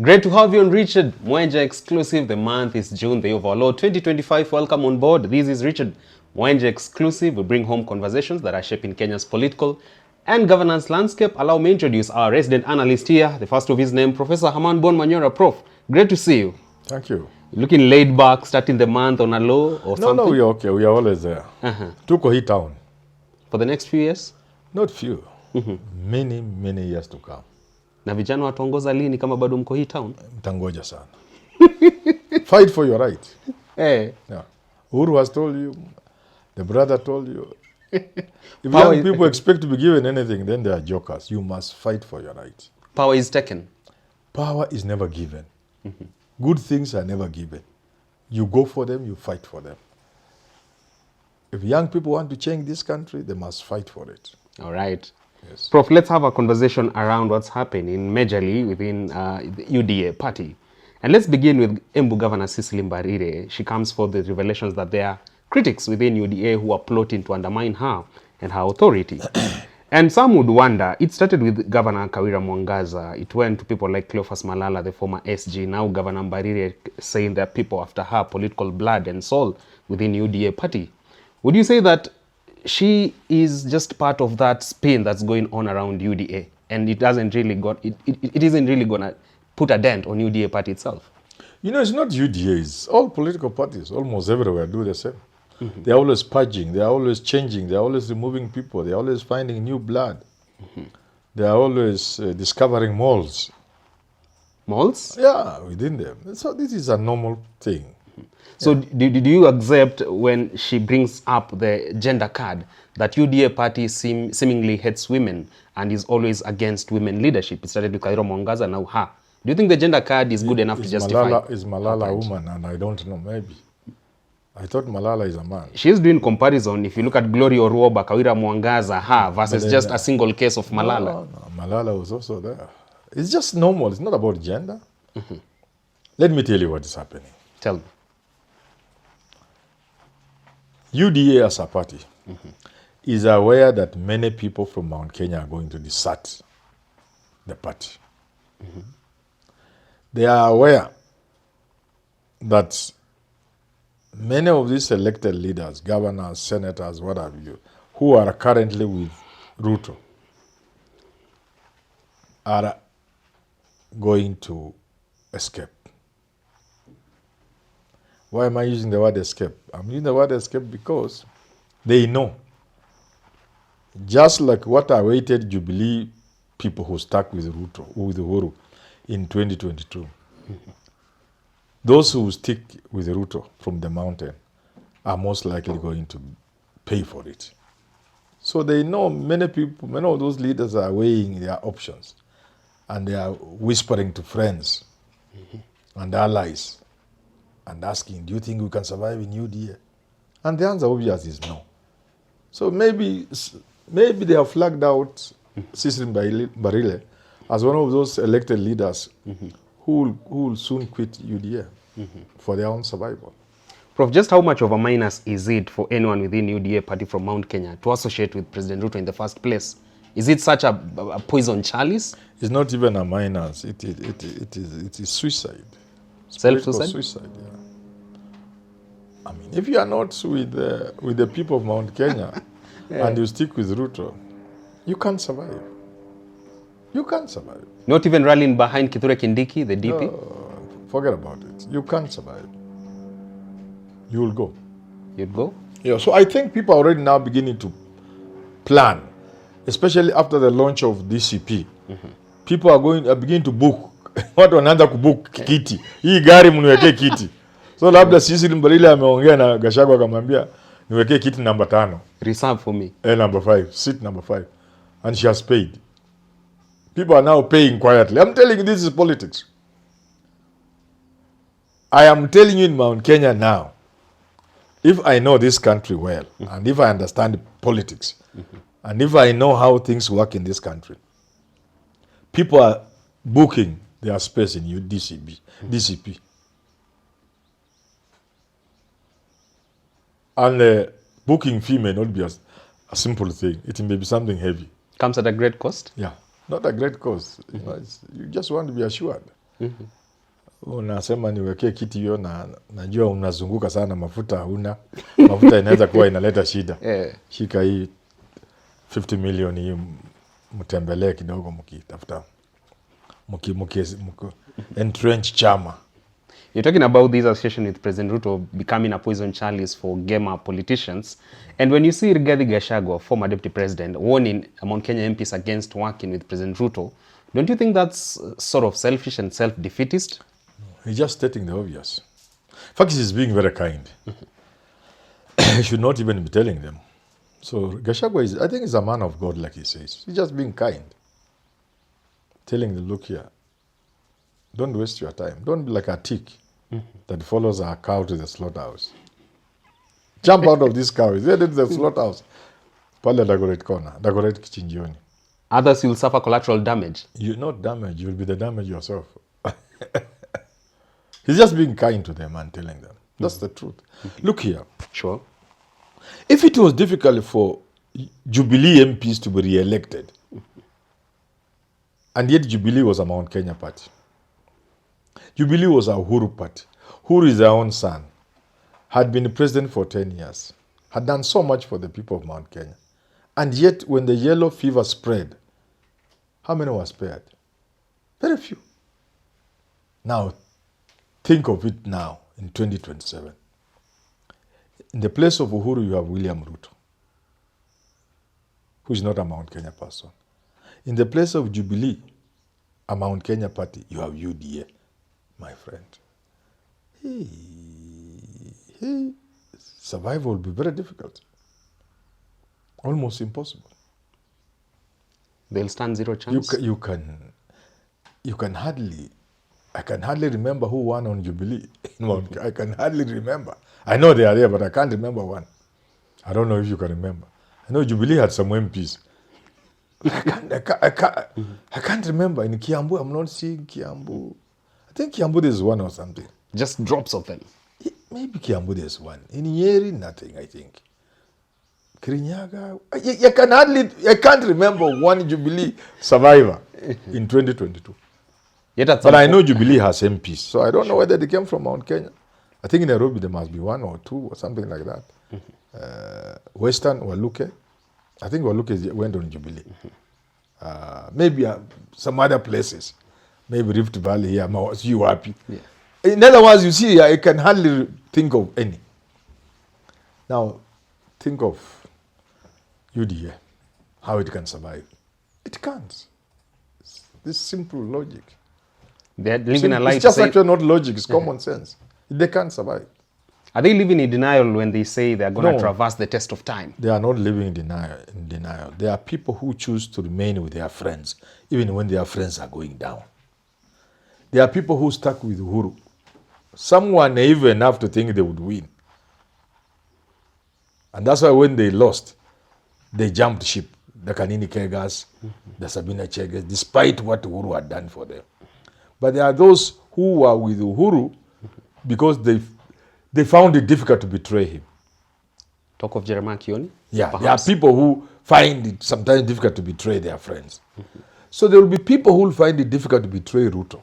Great to have you on Richard Mwenja Exclusive. The month is June, the year of our Lord 2025. Welcome on board. This is Richard Mwenja Exclusive. We bring home conversations that are shaping Kenya's political and governance landscape. Allow me to introduce our resident analyst here, the first of his name, Professor Herman Manyora. Prof, great to see you. Thank you. You're looking laid back, starting the month on a low or something? No, we are okay. We are always there. Tuko hii town. For the next few years? Not few. Many years to come. Na vijana wataongoza lini kama bado mko hii town? Mtangoja sana. Fight for your right. Hey. Yeah. Uhuru has told you. The brother told you. If young people expect to be given anything, then they are jokers. You must fight for your right. Power is taken. Power is never given. Good things are never given. You go for them, you fight for them. If young people want to change this country, they must fight for it. All right. Yes. Prof, let's have a conversation around what's happening majorly within the UDA party. And let's begin with Embu Governor Cecily Mbarire. She comes for the revelations that there are critics within UDA who are plotting to undermine her and her authority. And some would wonder, it started with Governor Kawira Mwangaza. It went to people like Cleophas Malala, the former SG. Now Governor Mbarire saying there are people after her political blood and soul within UDA party. Would you say that she is just part of that spin that's going on around UDA, and it isn't really going to put a dent on UDA party itself? You know, it's not UDA. It's all political parties, almost everywhere, do the same. They're always purging. They're always changing. They're always removing people. They're always finding new blood. They're always discovering moles. Moles? Yeah, within them. So this is a normal thing. So do you accept when she brings up the gender card that UDA party seemingly hates women and is always against women leadership? It started with Kawira Mwangaza, now her. Do you think the gender card is good enough to justify? Is Malala a woman? And I don't know, maybe. I thought Malala is a man. She's doing comparison. If you look at Glory Oruoba, Kawira Mwangaza, her, versus just a single case of Malala. No, Malala was also there. It's just normal. It's not about gender. Let me tell you what is happening. Tell me. UDA as a party is aware that many people from Mount Kenya are going to desert the party. They are aware that many of these elected leaders, governors, senators, what have you, who are currently with Ruto, are going to escape. Why am I using the word escape? I'm using the word escape because they know. Just like what awaited Jubilee people who stuck with Ruto, with Uhuru in 2022. Those who stick with Ruto from the mountain are most likely going to pay for it. So they know many people, many of those leaders are weighing their options and they are whispering to friends and allies and asking, do you think we can survive in UDA? And the answer obvious is no. So maybe they have flagged out Cecily Mbarire as one of those elected leaders who will soon quit UDA for their own survival. Prof, just how much of a minus is it for anyone within UDA party from Mount Kenya to associate with President Ruto in the first place? Is it such a poison chalice? It's not even a minus. It is suicide. Self-suicide? Suicide, yeah. I mean, if you are not with the people of Mount Kenya and you stick with Ruto, you can't survive. You can't survive. Not even rallying behind Kithure Kindiki, the DP? No, forget about it. You can't survive. You will go. You'd go? Yeah, so I think people are already now beginning to plan, especially after the launch of DCP. People are beginning to book. Watu wanaanza kubook kiti. Hii gari mniwekee kiti. So labda Cecily Mbarire ameongea na Gachagua akamwambia niwekee kiti namba 5. Reserve for me. Number 5, seat number 5. And she has paid. People are now paying quietly. I'm telling you, this is politics. I am telling you in Mount Kenya now, if I know this country well, and if I understand politics, and if I know how things work in this country, people are booking their space in DCP. And the booking fee may not be a simple thing. It may be something heavy. Comes at a great cost? Yeah, not a great cost. You know, you just want to be assured. Unasema niwekee kiti hiyo na najua unazunguka sana, mafuta huna. Mafuta inaweza kuwa inaleta shida. Shika hii 50 million hii, mtembelee kidogo mkitafuta entrench chama. You're talking about this association with President Ruto becoming a poison chalice for gamer politicians. And when you see Rigathi Gachagua, former deputy president, warning among Kenya MPs against working with President Ruto, don't you think that's sort of selfish and self-defeatist? He's just stating the obvious. In fact, he's being very kind. He should not even be telling them. So Gachagua I think he's a man of God, like he says. He's just being kind. Telling them, look here, don't waste your time. Don't be like a tick that follows a cow to the slaughterhouse. Jump out of this cow. Head to the slaughterhouse. Pale Dagoret corner. Dagoret kichinjioni. Others will suffer collateral damage. You're not damaged. You'll be the damage yourself. He's just being kind to them and telling them. That's the truth. Look here. Sure. If it was difficult for Jubilee MPs to be re-elected, and yet Jubilee was a Mount Kenya party. Jubilee was a Uhuru party. Uhuru is their own son. Had been president for 10 years. Had done so much for the people of Mount Kenya. And yet, when the yellow fever spread, how many were spared? Very few. Now, think of it now, in 2027. In the place of Uhuru, you have William Ruto, who is not a Mount Kenya person. In the place of Jubilee, a Mount Kenya party, you have UDA, my friend. Survival will be very difficult. Almost impossible. They'll stand zero chance? You can hardly, I can hardly remember who won on Jubilee. I can hardly remember. I know they are there, but I can't remember one. I don't know if you can remember. I know Jubilee had some MPs. I can't remember. In Kiambu, I'm not seeing Kiambu. I think Kiambu there's one or something. Just drops of them. Maybe Kiambu there's one. In Nyeri, nothing, I think. Kirinyaga, I can't remember one Jubilee survivor in 2022. But I know Jubilee has MPs, so I don't know whether they came from Mount Kenya. I think in Nairobi there must be one or two or something like that. Western, Waluke. I think Waluke went on Jubilee. Maybe some other places. Maybe Rift Valley here, you happy. Yeah. In other words, you see, I can hardly think of any. Now, think of UDA, how it can survive. It can't. It's this simple logic. They're living a life. It's just actually not logic, it's common sense. They can't survive. Are they living in denial when they say they're going to traverse the test of time? They are not living in denial. There are people who choose to remain with their friends, even when their friends are going down. There are people who stuck with Uhuru. Some were naive enough to think they would win. And that's why when they lost, they jumped ship. The Kanini Kegas, the Sabina Chegas, despite what Uhuru had done for them. But there are those who were with Uhuru because they found it difficult to betray him. Talk of Jeremiah Kioni? Yeah, perhaps. there are people who find it sometimes difficult to betray their friends. So there will be people who will find it difficult to betray Ruto,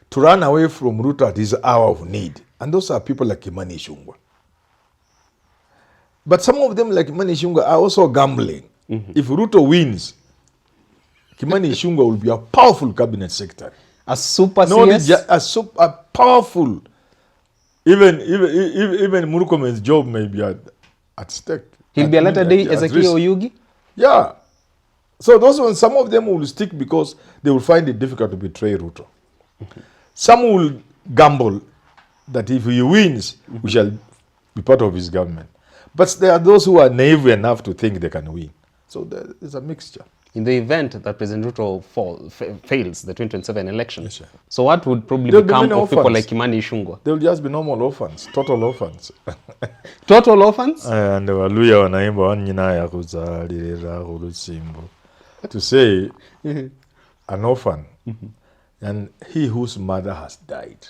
to run away from Ruto at his hour of need. And those are people like Kimani Ichung'wah. But some of them, like Kimani Ichung'wah, are also gambling. If Ruto wins, Kimani Ichung'wah will be a powerful cabinet secretary. A super CS? A powerful. Even Murkomen's job may be at stake. He'll be a later day Ezekiel Oyugi? Yeah. So those ones, some of them will stick because they will find it difficult to betray Ruto. Some will gamble that if he wins, we shall be part of his government. But there are those who are naive enough to think they can win. So there is a mixture. In the event that President Ruto fails the 2027 election, yes, so what would probably There'll become be of people orphans. like Kimani Ichung'wah? They will just be normal orphans, total orphans. Total orphans? And Waluya wanaimba wanyina ya kuzalira urusimbo. To say an orphan and he whose mother has died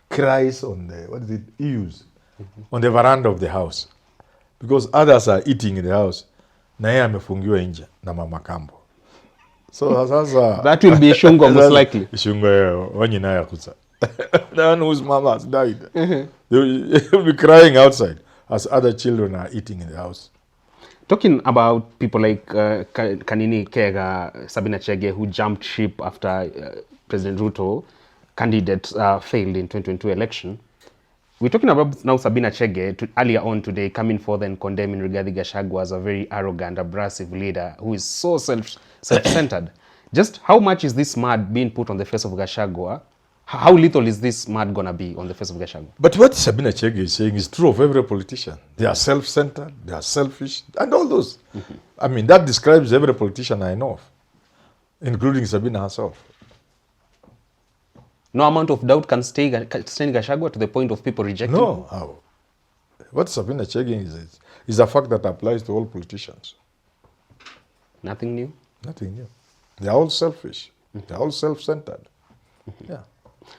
cries on the eaves on the veranda of the house because others are eating in the house. Na yeye amefungiwa nje na mama kambo. So sasa That will be Shungo most likely. Shungo wanyina yakuza. The one whose mama has died. They'll be crying outside as other children are eating in the house. Talking about people like Kanini Kega, Sabina Chege, who jumped ship after President Ruto candidate failed in 2022 election. We're talking about now Sabina Chege, earlier on today, coming forth and condemning Rigathi Gachagua as a very arrogant, abrasive leader who is so self-centered. Just how much is this mud being put on the face of Gachagua? How little is this mud going to be on the face of Gachagua? But what Sabina Chege is saying is true of every politician. They are self-centered, they are selfish, and all those. I mean, that describes every politician I know of, including Sabina herself. No amount of doubt can stain Gachagua to the point of people rejecting him? No. How? What Sabina Chege is a fact that applies to all politicians. Nothing new? Nothing new. They are all selfish. They are all self-centered. Yeah.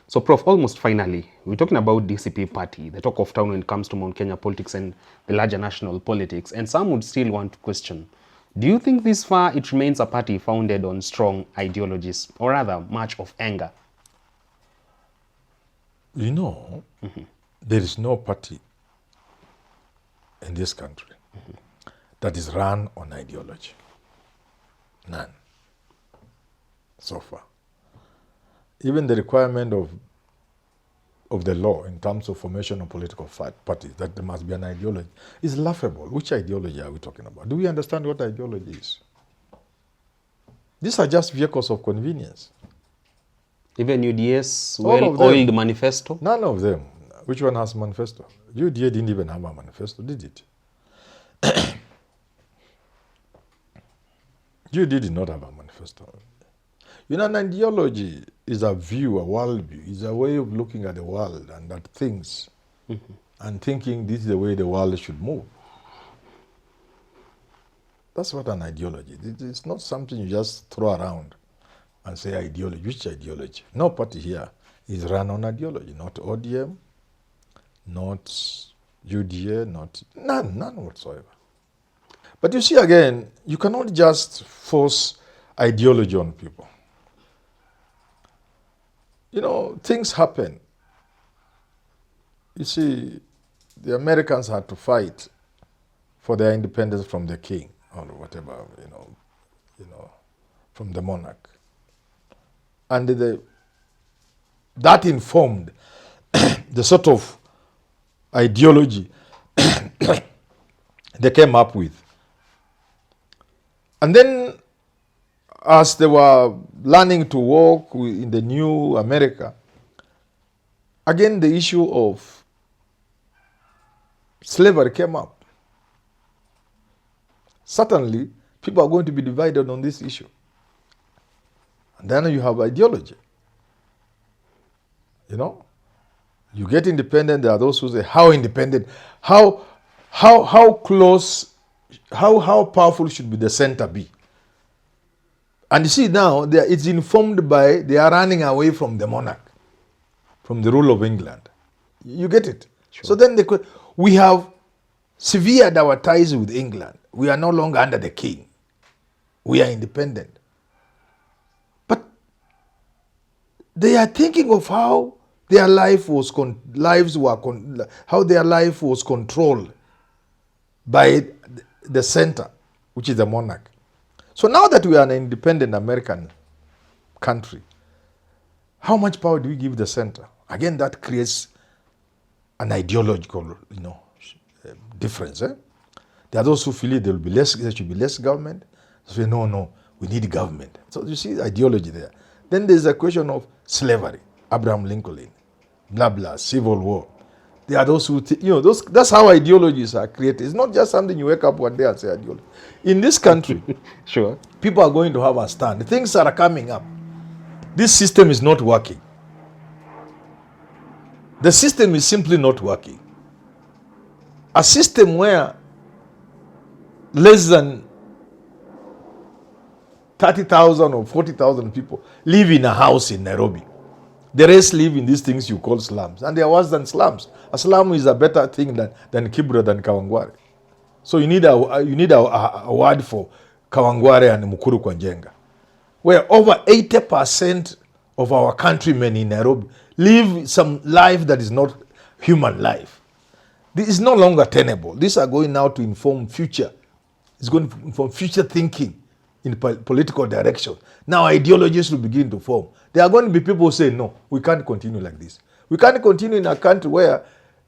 So, Prof, almost finally, we're talking about DCP party, the talk of town when it comes to Mount Kenya politics and the larger national politics. And some would still want to question, do you think this far it remains a party founded on strong ideologies, or rather much of anger? You know, there is no party in this country that is run on ideology. None. So far. Even the requirement of the law in terms of formation of political parties, that there must be an ideology, is laughable. Which ideology are we talking about? Do we understand what ideology is? These are just vehicles of convenience. Even UDA's well-oiled manifesto? None of them. Which one has manifesto? UDA didn't even have a manifesto, did it? UDA did not have a manifesto. You know, an ideology is a view, a world view, is a way of looking at the world and at things and thinking this is the way the world should move. That's what an ideology is. It's not something you just throw around and say ideology. Which ideology? No party here is run on ideology. Not ODM, not UDA, none whatsoever. But you see, again, you cannot just force ideology on people. You know, things happen. You see, the Americans had to fight for their independence from the king or whatever, you know, from the monarch. And that informed the sort of ideology they came up with. And then, as they were learning to walk in the new America, again the issue of slavery came up. Certainly, people are going to be divided on this issue. And then you have ideology. You know? You get independent, there are those who say, how independent? How close, how powerful should be the center be? And you see now, it's informed by, they are running away from the monarch, from the rule of England. You get it? Sure. So then we have severed our ties with England. We are no longer under the king. We are independent. But they are thinking of how their life was how their life was controlled by the center, which is the monarch. So now that we are an independent American country, how much power do we give the center? Again, that creates an ideological, difference. There are those who feel there should be less government. They say, no, we need government. So you see the ideology there. Then there's a question of slavery, Abraham Lincoln, blah, blah, civil war. There are those who, that's how ideologies are created. It's not just something you wake up one day and say ideology. In this country, sure, people are going to have a stand. Things are coming up. This system is not working. The system is simply not working. A system where less than 30,000 or 40,000 people live in a house in Nairobi. The rest live in these things you call slums. And they are worse than slums. A slum is a better thing than Kibra, than Kawangware. So you need a word for Kawangware and Mukuru kwa Njenga. where over 80% of our countrymen in Nairobi live some life that is not human life. This is no longer tenable. These are going now to inform future. It's going to inform future thinking in political direction. Now ideologies will begin to form. There are going to be people who say, no, we can't continue like this. We can't continue in a country where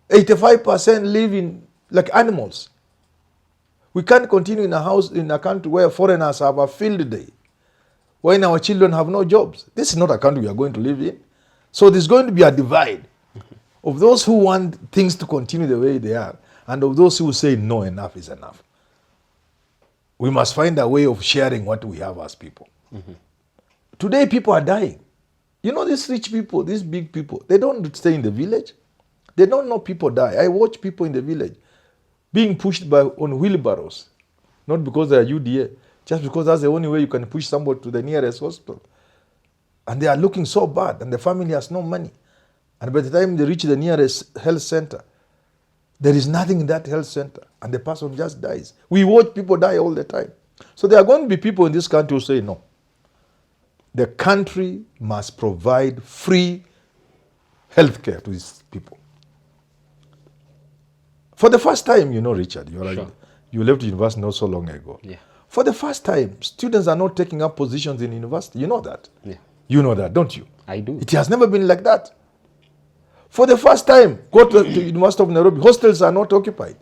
85% live in like animals. We can't continue in a country where foreigners have a field day, when our children have no jobs. This is not a country we are going to live in. So there's going to be a divide of those who want things to continue the way they are, and of those who say, no, enough is enough. We must find a way of sharing what we have as people. Today, people are dying. You know, these rich people, these big people, they don't stay in the village. They don't know people die. I watch people in the village being pushed on wheelbarrows, not because they are UDA, just because that's the only way you can push somebody to the nearest hospital. And they are looking so bad, and the family has no money. And by the time they reach the nearest health center, there is nothing in that health center, and the person just dies. We watch people die all the time. So there are going to be people in this country who say, no, the country must provide free health care to its people. For the first time, you know, Richard, you left university not so long ago. Yeah. For the first time, students are not taking up positions in university. You know that? Yeah. You know that, don't you? I do. It has never been like that. For the first time, go to University of Nairobi, hostels are not occupied.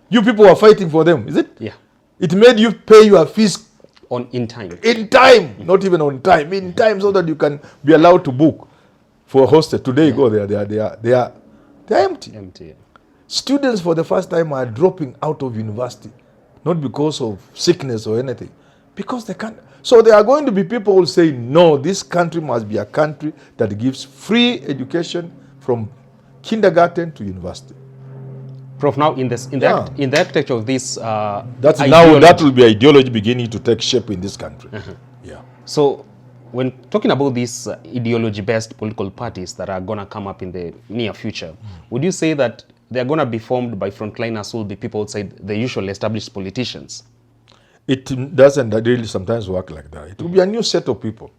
You people are fighting for them, is it? Yeah. It made you pay your fees In time. in time, not even on time, in time, so that you can be allowed to book for a hostel. Today you go there, they are empty. Empty. Yeah. Students for the first time are dropping out of university, not because of sickness or anything, because they can't. So there are going to be people who say, no, this country must be a country that gives free education from kindergarten to university. Prof, now in the architecture of this That's now that will be ideology beginning to take shape in this country. Yeah. So when talking about these ideology-based political parties that are going to come up in the near future, would you say that they're going to be formed by frontliners who will be people outside the usual established politicians? It doesn't really sometimes work like that. It will be a new set of people.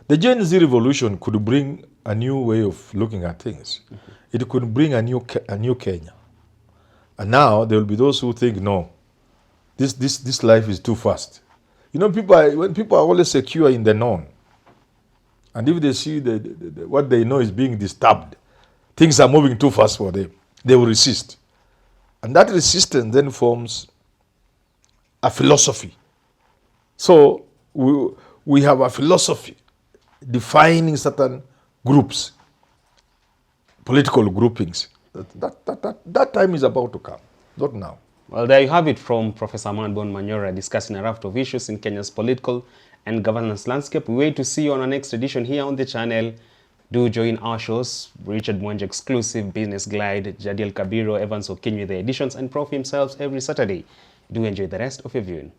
The Gen Z revolution could bring a new way of looking at things. It could bring a new Kenya. And now there will be those who think, no, this life is too fast. You know, when people are always secure in the known, and if they see what they know is being disturbed, things are moving too fast for them, they will resist. And that resistance then forms a philosophy. So we have a philosophy defining certain groups, political groupings. That time is about to come, not now. Well, there you have it from Professor Herman Manyora discussing a raft of issues in Kenya's political and governance landscape. We wait to see you on our next edition here on the channel. Do join our shows, Richard Mwanje Exclusive, Business Glide, Jadiel Kabiro, Evans Okinyi, the editions, and Prof himself every Saturday. Do enjoy the rest of your viewing.